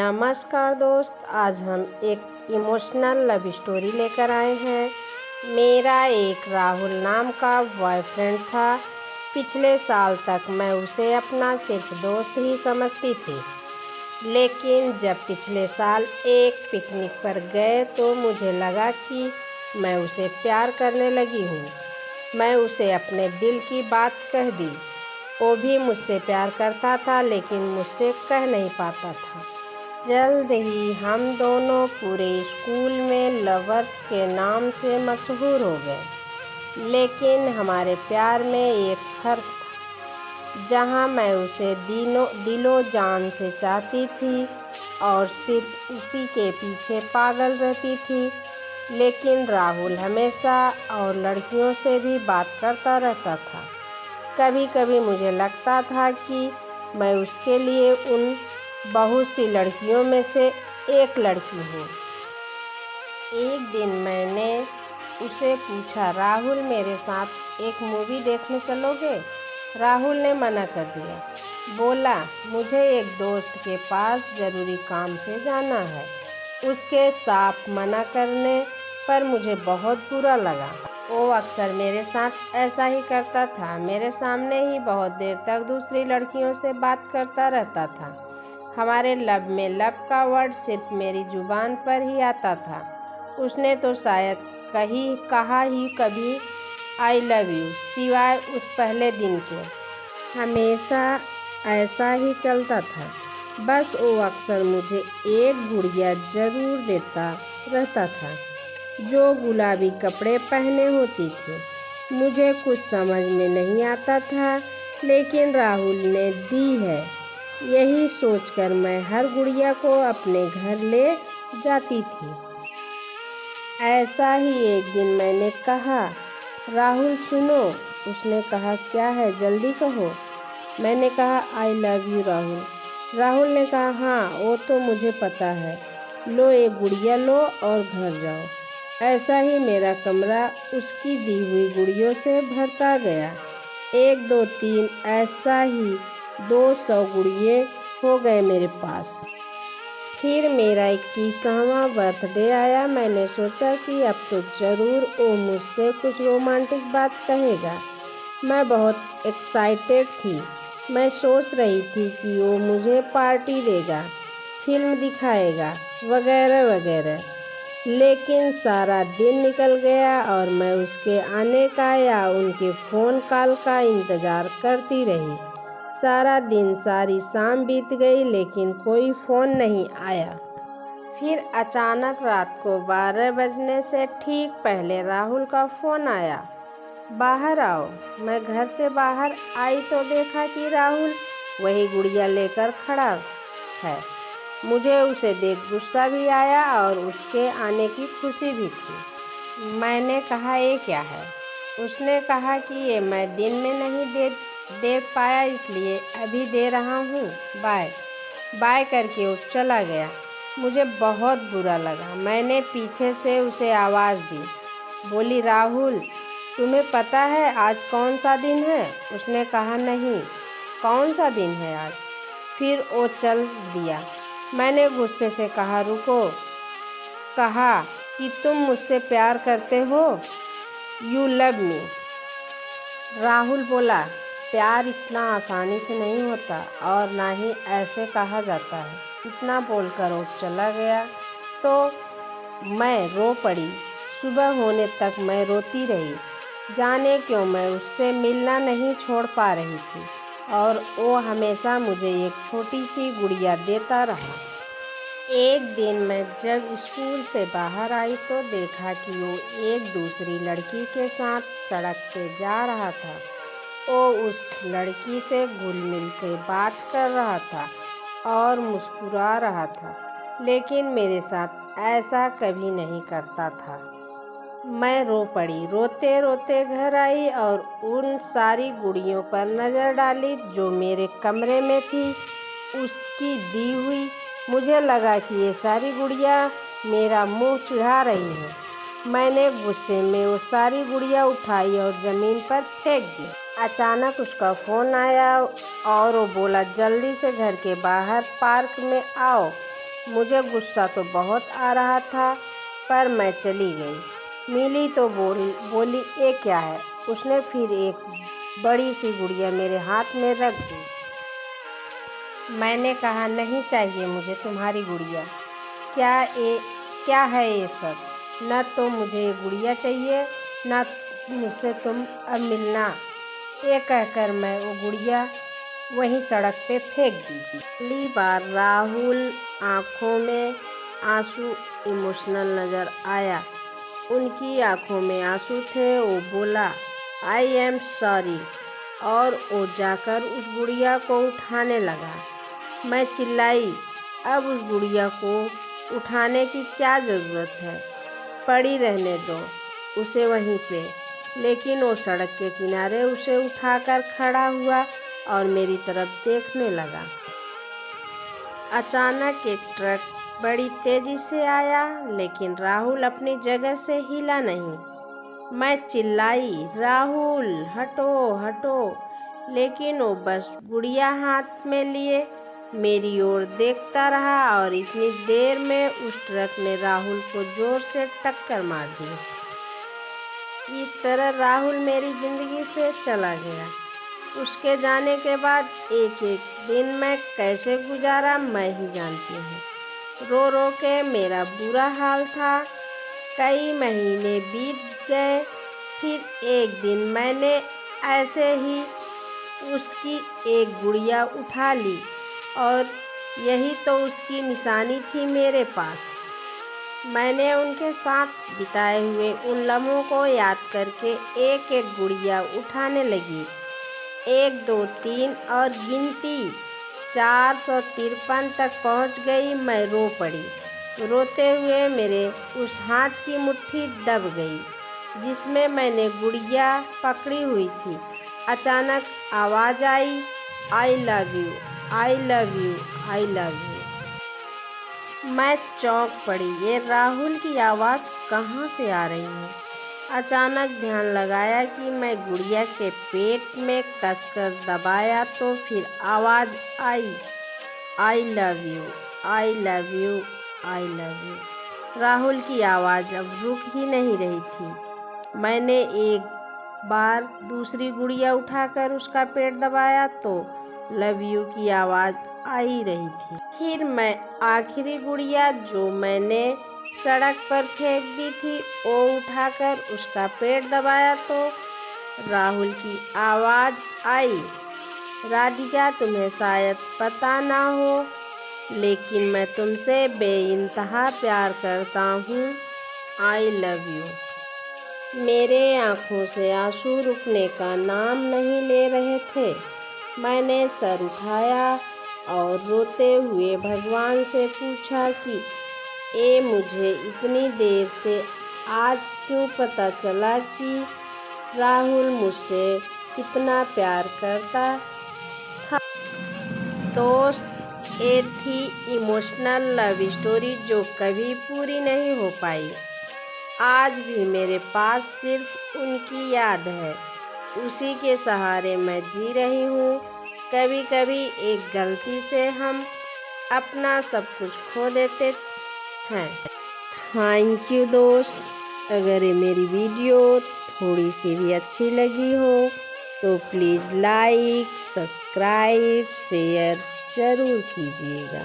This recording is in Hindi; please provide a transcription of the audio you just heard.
नमस्कार दोस्त, आज हम एक इमोशनल लव स्टोरी लेकर आए हैं। मेरा एक राहुल नाम का बॉयफ्रेंड था। पिछले साल तक मैं उसे अपना सिर्फ दोस्त ही समझती थी, लेकिन जब पिछले साल एक पिकनिक पर गए तो मुझे लगा कि मैं उसे प्यार करने लगी हूँ। मैं उसे अपने दिल की बात कह दी। वो भी मुझसे प्यार करता था, लेकिन मुझसे कह नहीं पाता था। जल्द ही हम दोनों पूरे स्कूल में लवर्स के नाम से मशहूर हो गए। लेकिन हमारे प्यार में एक फ़र्क था। जहाँ मैं उसे दिलो जान से चाहती थी और सिर्फ उसी के पीछे पागल रहती थी, लेकिन राहुल हमेशा और लड़कियों से भी बात करता रहता था। कभी कभी मुझे लगता था कि मैं उसके लिए उन बहुत सी लड़कियों में से एक लड़की हूँ। एक दिन मैंने उसे पूछा, राहुल मेरे साथ एक मूवी देखने चलोगे? राहुल ने मना कर दिया। बोला, मुझे एक दोस्त के पास ज़रूरी काम से जाना है। उसके साफ मना करने पर मुझे बहुत बुरा लगा। वो अक्सर मेरे साथ ऐसा ही करता था। मेरे सामने ही बहुत देर तक दूसरी लड़कियों से बात करता रहता था। हमारे लब में लब का वर्ड सिर्फ मेरी जुबान पर ही आता था। उसने तो शायद कहा ही कभी आई लव यू, सिवाय उस पहले दिन के। हमेशा ऐसा ही चलता था। बस वो अक्सर मुझे एक गुड़िया ज़रूर देता रहता था, जो गुलाबी कपड़े पहने होती थी। मुझे कुछ समझ में नहीं आता था, लेकिन राहुल ने दी है, यही सोचकर मैं हर गुड़िया को अपने घर ले जाती थी। ऐसा ही एक दिन मैंने कहा, राहुल सुनो। उसने कहा, क्या है, जल्दी कहो। मैंने कहा, आई लव यू राहुल। राहुल ने कहा, हाँ वो तो मुझे पता है। लो एक गुड़िया लो और घर जाओ। ऐसा ही मेरा कमरा उसकी दी हुई गुड़ियों से भरता गया। 1 2 3 ऐसा ही 200 गुड़िये हो गए मेरे पास। फिर मेरा 21वां बर्थडे आया। मैंने सोचा कि अब तो ज़रूर वो मुझसे कुछ रोमांटिक बात कहेगा। मैं बहुत एक्साइटेड थी। मैं सोच रही थी कि वो मुझे पार्टी देगा, फिल्म दिखाएगा, वगैरह वगैरह। लेकिन सारा दिन निकल गया और मैं उसके आने का या उनके फ़ोन कॉल का इंतज़ार करती रही। सारा दिन, सारी शाम बीत गई, लेकिन कोई फ़ोन नहीं आया। फिर अचानक रात को 12 बजने से ठीक पहले राहुल का फ़ोन आया, बाहर आओ। मैं घर से बाहर आई तो देखा कि राहुल वही गुड़िया लेकर खड़ा है। मुझे उसे देख गुस्सा भी आया और उसके आने की खुशी भी थी। मैंने कहा, ये क्या है? उसने कहा कि ये मैं दिन में नहीं दे पाया, इसलिए अभी दे रहा हूँ, बाय। बाय करके वो चला गया। मुझे बहुत बुरा लगा। मैंने पीछे से उसे आवाज़ दी, बोली, राहुल तुम्हें पता है आज कौन सा दिन है? उसने कहा, नहीं, कौन सा दिन है आज? फिर वो चल दिया। मैंने गुस्से से कहा, रुको। कहा कि तुम मुझसे प्यार करते हो, यू लव मी। राहुल बोला, प्यार इतना आसानी से नहीं होता और ना ही ऐसे कहा जाता है। इतना बोलकर वो चला गया तो मैं रो पड़ी। सुबह होने तक मैं रोती रही। जाने क्यों मैं उससे मिलना नहीं छोड़ पा रही थी और वो हमेशा मुझे एक छोटी सी गुड़िया देता रहा। एक दिन मैं जब स्कूल से बाहर आई तो देखा कि वो एक दूसरी लड़की के साथ सड़क पे जा रहा था। वो उस लड़की से घुल मिल के बात कर रहा था और मुस्कुरा रहा था, लेकिन मेरे साथ ऐसा कभी नहीं करता था। मैं रो पड़ी। रोते रोते घर आई और उन सारी गुड़ियों पर नज़र डाली जो मेरे कमरे में थी, उसकी दी हुई। मुझे लगा कि ये सारी गुड़िया मेरा मुंह चिढ़ा रही हैं। मैंने गुस्से में वो सारी गुड़िया उठाई और ज़मीन पर फेंक दी। अचानक उसका फ़ोन आया और वो बोला, जल्दी से घर के बाहर पार्क में आओ, मुझे गुस्सा तो बहुत आ रहा था, पर मैं चली गई। मिली तो बोली ये क्या है। उसने फिर एक बड़ी सी गुड़िया मेरे हाथ में रख दी। मैंने कहा, नहीं चाहिए मुझे तुम्हारी गुड़िया। क्या है ये सब। न तो मुझे ये गुड़िया चाहिए, न मुझसे तुम अब मिलना। ये कहकर मैं वो गुड़िया वहीं सड़क पे फेंक दी। पहली बार राहुल आँखों में आंसू इमोशनल नज़र आया। उनकी आँखों में आंसू थे। वो बोला, आई एम सॉरी, और वो जाकर उस गुड़िया को उठाने लगा। मैं चिल्लाई, अब उस गुड़िया को उठाने की क्या ज़रूरत है, पड़ी रहने दो उसे वहीं पे। लेकिन वो सड़क के किनारे उसे उठाकर खड़ा हुआ और मेरी तरफ देखने लगा। अचानक एक ट्रक बड़ी तेज़ी से आया, लेकिन राहुल अपनी जगह से हिला नहीं। मैं चिल्लाई, राहुल हटो हटो, लेकिन वो बस गुड़िया हाथ में लिए मेरी ओर देखता रहा और इतनी देर में उस ट्रक ने राहुल को जोर से टक्कर मार दी। इस तरह राहुल मेरी ज़िंदगी से चला गया। उसके जाने के बाद एक एक दिन मैं कैसे गुजारा मैं ही जानती हूँ। रो रो के मेरा बुरा हाल था। कई महीने बीत गए। फिर एक दिन मैंने ऐसे ही उसकी एक गुड़िया उठा ली, और यही तो उसकी निशानी थी मेरे पास। मैंने उनके साथ बिताए हुए उन लम्हों को याद करके एक एक गुड़िया उठाने लगी। 1 2 3 और गिनती 453 तक पहुंच गई। मैं रो पड़ी। रोते हुए मेरे उस हाथ की मुट्ठी दब गई जिसमें मैंने गुड़िया पकड़ी हुई थी। अचानक आवाज़ आई, I love you, I love you, I love you. मैं चौंक पड़ी। ये राहुल की आवाज़ कहाँ से आ रही है। अचानक ध्यान लगाया कि मैं गुड़िया के पेट में कसकर दबाया तो फिर आवाज़ आई, I love you, I love you, I love you. Rahul की आवाज़ अब रुक ही नहीं रही थी। मैंने एक बार दूसरी गुड़िया उठाकर उसका पेट दबाया तो लव यू की आवाज़ आ ही रही थी। फिर मैं आखिरी गुड़िया जो मैंने सड़क पर फेंक दी थी वो उठाकर उसका पेट दबाया तो राहुल की आवाज़ आई, राधिका तुम्हें शायद पता ना हो, लेकिन मैं तुमसे बेइंतहा प्यार करता हूँ, आई लव यू। मेरे आँखों से आंसू रुकने का नाम नहीं ले रहे थे। मैंने सर उठाया और रोते हुए भगवान से पूछा कि मुझे इतनी देर से आज क्यों पता चला कि राहुल मुझसे कितना प्यार करता था। दोस्त, ये थी इमोशनल लव स्टोरी जो कभी पूरी नहीं हो पाई। आज भी मेरे पास सिर्फ उनकी याद है। उसी के सहारे मैं जी रही हूँ। कभी कभी एक गलती से हम अपना सब कुछ खो देते हैं। थैंक यू दोस्त। अगर ये मेरी वीडियो थोड़ी सी भी अच्छी लगी हो तो प्लीज़ लाइक, सब्सक्राइब, शेयर ज़रूर कीजिएगा।